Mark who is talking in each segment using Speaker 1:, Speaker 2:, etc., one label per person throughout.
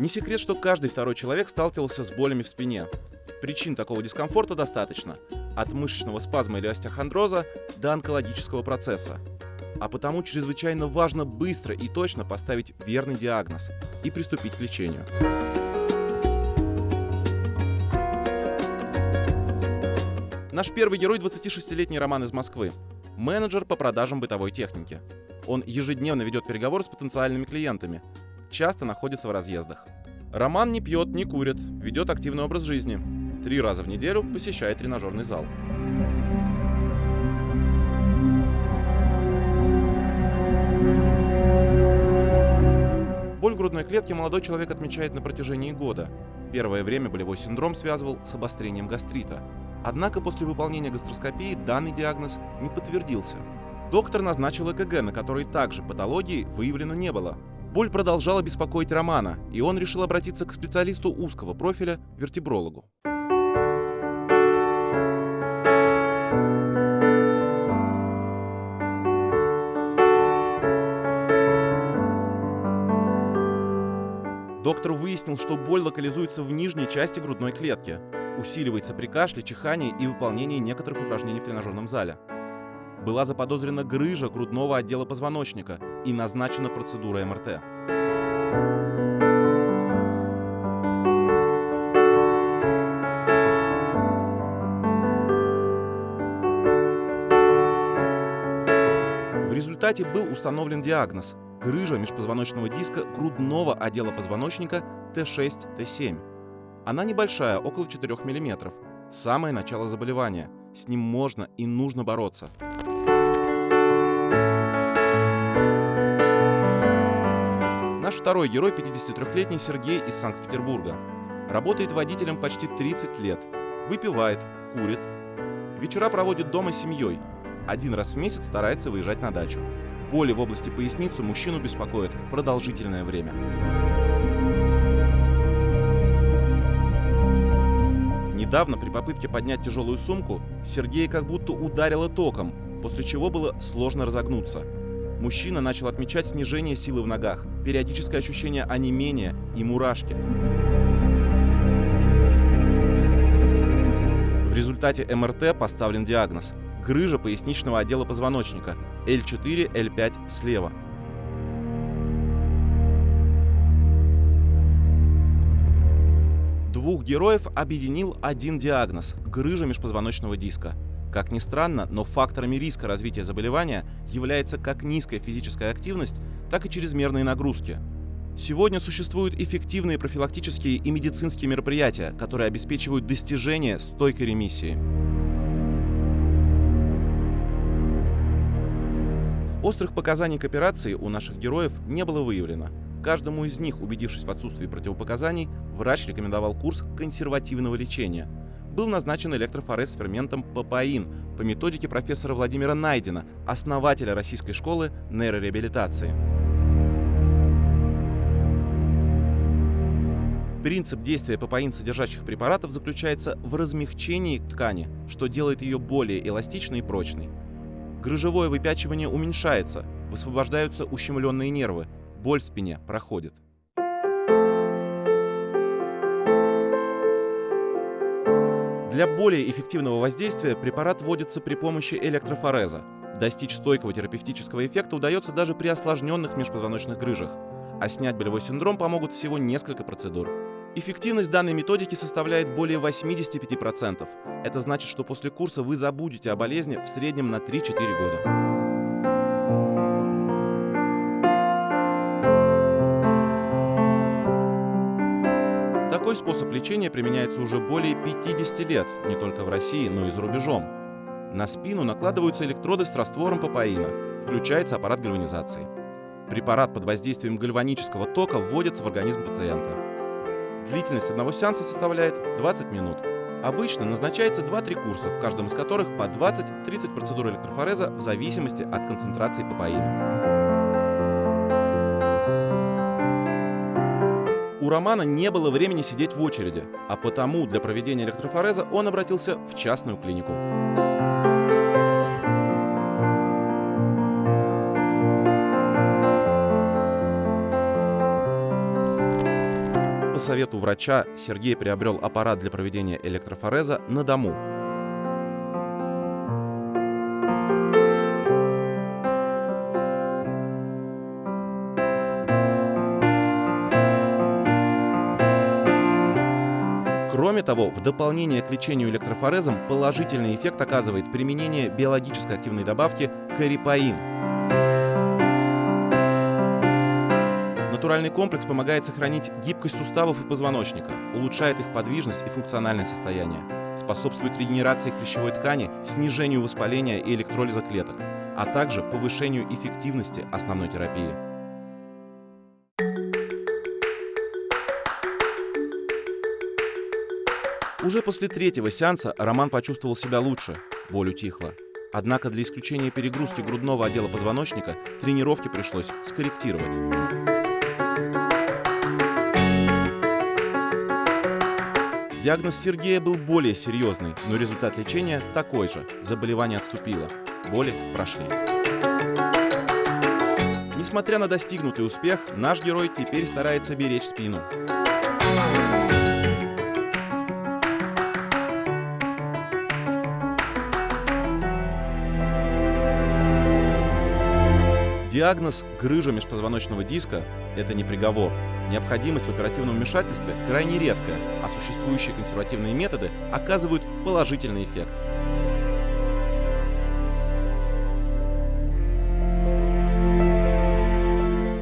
Speaker 1: Не секрет, что каждый второй человек сталкивался с болями в спине. Причин такого дискомфорта достаточно. От мышечного спазма или остеохондроза до онкологического процесса. А потому чрезвычайно важно быстро и точно поставить верный диагноз и приступить к лечению. Наш первый герой – 26-летний Роман из Москвы. Менеджер по продажам бытовой техники. Он ежедневно ведет переговоры с потенциальными клиентами. Часто находится в разъездах. Роман не пьет, не курит, ведет активный образ жизни. 3 раза в неделю посещает тренажерный зал. Боль в грудной клетке молодой человек отмечает на протяжении года. Первое время болевой синдром связывал с обострением гастрита. Однако после выполнения гастроскопии данный диагноз не подтвердился. Доктор назначил ЭКГ, на которой также патологии выявлено не было. Боль продолжала беспокоить Романа, и он решил обратиться к специалисту узкого профиля, вертебрологу. Доктор выяснил, что боль локализуется в нижней части грудной клетки, усиливается при кашле, чихании и выполнении некоторых упражнений в тренажерном зале. Была заподозрена грыжа грудного отдела позвоночника и назначена процедура МРТ. В результате был установлен диагноз – грыжа межпозвоночного диска грудного отдела позвоночника Т6, Т7. Она небольшая, около 4 мм. Самое начало заболевания. С ним можно и нужно бороться. Наш второй герой – 53-летний Сергей из Санкт-Петербурга. Работает водителем почти 30 лет. Выпивает, курит. Вечера проводит дома с семьей. 1 раз в месяц старается выезжать на дачу. Боли в области поясницы мужчину беспокоят продолжительное время. Недавно при попытке поднять тяжелую сумку Сергея как будто ударило током, после чего было сложно разогнуться. Мужчина начал отмечать снижение силы в ногах, периодическое ощущение онемения и мурашки. В результате МРТ поставлен диагноз – грыжа поясничного отдела позвоночника L4, L5 слева. Двух героев объединил один диагноз – грыжа межпозвоночного диска. Как ни странно, но факторами риска развития заболевания является как низкая физическая активность, так и чрезмерные нагрузки. Сегодня существуют эффективные профилактические и медицинские мероприятия, которые обеспечивают достижение стойкой ремиссии. Острых показаний к операции у наших героев не было выявлено. Каждому из них, убедившись в отсутствии противопоказаний, врач рекомендовал курс консервативного лечения. Был назначен электрофорез с ферментом папаин по методике профессора Владимира Найдена, основателя российской школы нейрореабилитации. Принцип действия папаин содержащих препаратов заключается в размягчении ткани, что делает ее более эластичной и прочной. Грыжевое выпячивание уменьшается, высвобождаются ущемленные нервы, боль в спине проходит. Для более эффективного воздействия препарат вводится при помощи электрофореза. Достичь стойкого терапевтического эффекта удается даже при осложненных межпозвоночных грыжах, а снять болевой синдром помогут всего несколько процедур. Эффективность данной методики составляет более 85%. Это значит, что после курса вы забудете о болезни в среднем на 3-4 года. Такой способ лечения применяется уже более 50 лет, не только в России, но и за рубежом. На спину накладываются электроды с раствором папаина, включается аппарат гальванизации. Препарат под воздействием гальванического тока вводится в организм пациента. Длительность одного сеанса составляет 20 минут. Обычно назначается 2-3 курса, в каждом из которых по 20-30 процедур электрофореза в зависимости от концентрации папаина. У Романа не было времени сидеть в очереди, а потому для проведения электрофореза он обратился в частную клинику. совету врача Сергей приобрел аппарат для проведения электрофореза на дому. Кроме того, в дополнение к лечению электрофорезом положительный эффект оказывает применение биологической активной добавки карипаин. Натуральный комплекс помогает сохранить гибкость суставов и позвоночника, улучшает их подвижность и функциональное состояние, способствует регенерации хрящевой ткани, снижению воспаления и электролиза клеток, а также повышению эффективности основной терапии. Уже после третьего сеанса Роман почувствовал себя лучше, боль утихла. Однако для исключения перегрузки грудного отдела позвоночника тренировки пришлось скорректировать. Диагноз Сергея был более серьезный, но результат лечения такой же. Заболевание отступило, боли прошли. Несмотря на достигнутый успех, наш герой теперь старается беречь спину. Диагноз грыжа межпозвоночного диска – это не приговор. Необходимость в оперативном вмешательстве крайне редкая, а существующие консервативные методы оказывают положительный эффект.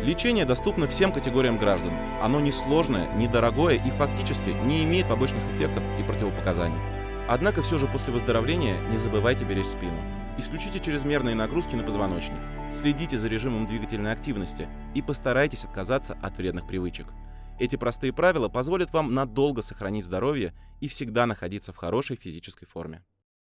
Speaker 1: Лечение доступно всем категориям граждан. Оно несложное, недорогое и фактически не имеет побочных эффектов и противопоказаний. Однако все же после выздоровления не забывайте беречь спину. Исключите чрезмерные нагрузки на позвоночник, следите за режимом двигательной активности и постарайтесь отказаться от вредных привычек. Эти простые правила позволят вам надолго сохранить здоровье и всегда находиться в хорошей физической форме.